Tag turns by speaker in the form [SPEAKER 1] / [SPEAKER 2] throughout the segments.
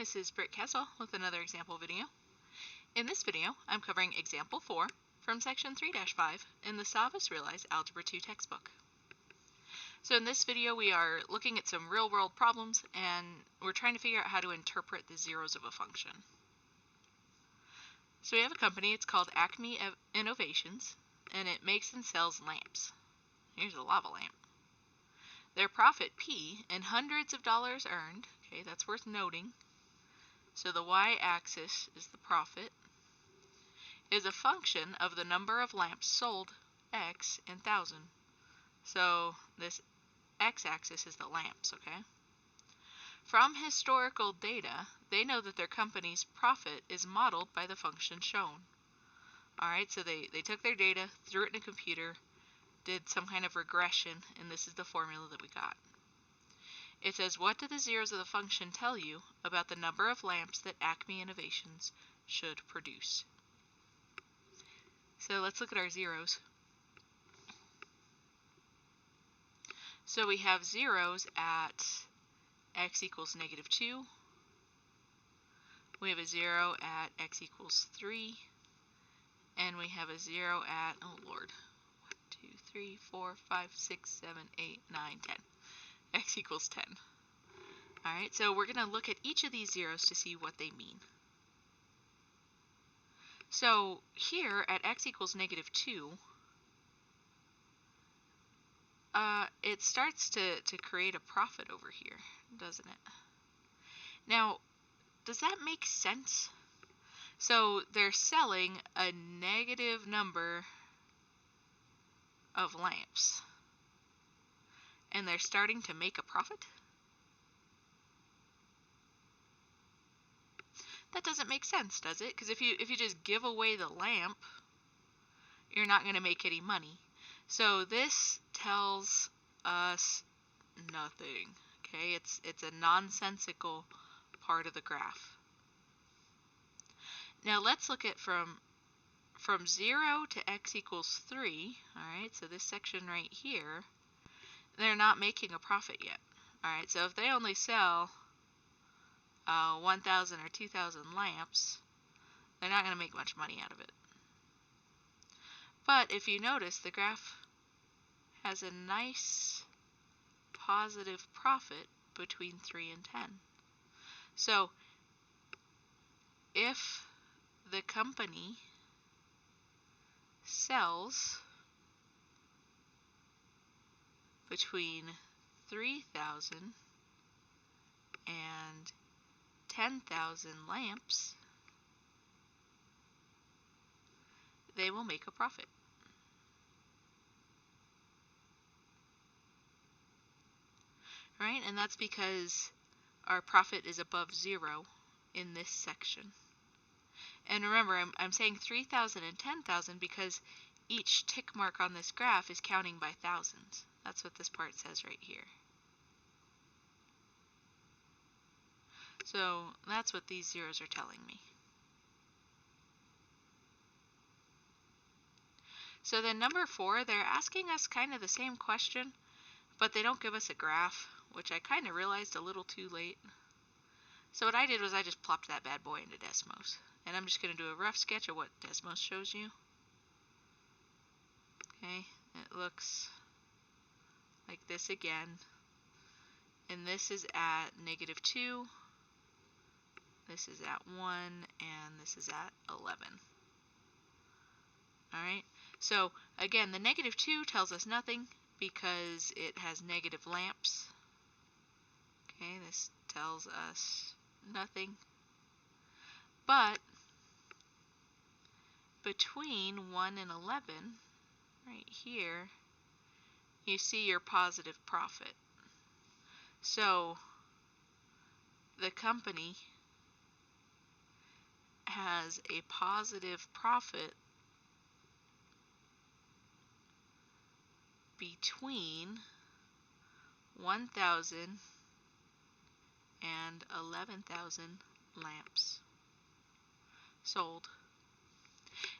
[SPEAKER 1] this is Britt Kessel with another example video. In this video, I'm covering example 4 from section 3-5 in the SavvasRealize Algebra 2 textbook. So in this video, we are looking at some real-world problems, and we're trying to figure out how to interpret the zeros of a function. So we have a company, it's called Acme Innovations, and it makes and sells lamps. Here's a lava lamp. Their profit, P, in hundreds of dollars earned, okay, that's worth noting. So the y-axis is the profit, is a function of the number of lamps sold, x, in thousand. So this x-axis is the lamps, okay? From historical data, they know that their company's profit is modeled by the function shown. Alright, so they took their data, threw it in a computer, did some kind of regression, and this is the formula that we got. It says, what do the zeros of the function tell you about the number of lamps that Acme Innovations should produce? So let's look at our zeros. So we have zeros at x equals -2. We have a 0 at x equals 3. And we have a 0 at, oh Lord, 1, 2, 3, 4, 5, 6, 7, 8, 9, 10. X equals 10. Alright, so we're going to look at each of these zeros to see what they mean. So here at x equals -2, it starts to create a profit over here, doesn't it? Now, does that make sense? So they're selling a negative number of lamps, and they're starting to make a profit? That doesn't make sense, does it? Because if you just give away the lamp, you're not going to make any money. So this tells us nothing. Okay, it's a nonsensical part of the graph. Now let's look at from 0 to x equals 3. Alright, so this section right here, they're not making a profit yet. Alright, so if they only sell 1,000 or 2,000 lamps, they're not going to make much money out of it. But if you notice, the graph has a nice positive profit between 3 and 10. So if the company sells between 3,000 and 10,000 lamps, they will make a profit. Right? And that's because our profit is above 0 in this section. And remember, I'm saying 3,000 and 10,000 because each tick mark on this graph is counting by thousands. That's what this part says right here. So that's what these zeros are telling me. So then number 4, they're asking us kind of the same question, but they don't give us a graph, which I kind of realized a little too late. So what I did was I just plopped that bad boy into Desmos. And I'm just going to do a rough sketch of what Desmos shows you. Okay, it looks like this again. And this is at -2. This is at 1, and this is at 11. Alright, so again, the -2 tells us nothing because it has negative lamps. Okay, this tells us nothing. But between 1 and 11, right here, you see your positive profit. So the company has a positive profit between 1,000 and 11,000 lamps sold.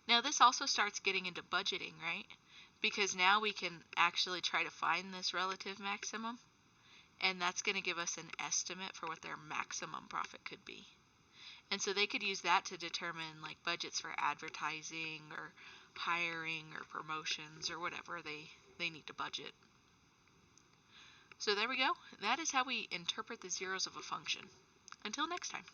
[SPEAKER 1] Now this also starts getting into budgeting, right? Because now we can actually try to find this relative maximum, and that's going to give us an estimate for what their maximum profit could be. And so they could use that to determine like budgets for advertising or hiring or promotions or whatever they need to budget. So there we go. That is how we interpret the zeros of a function. Until next time.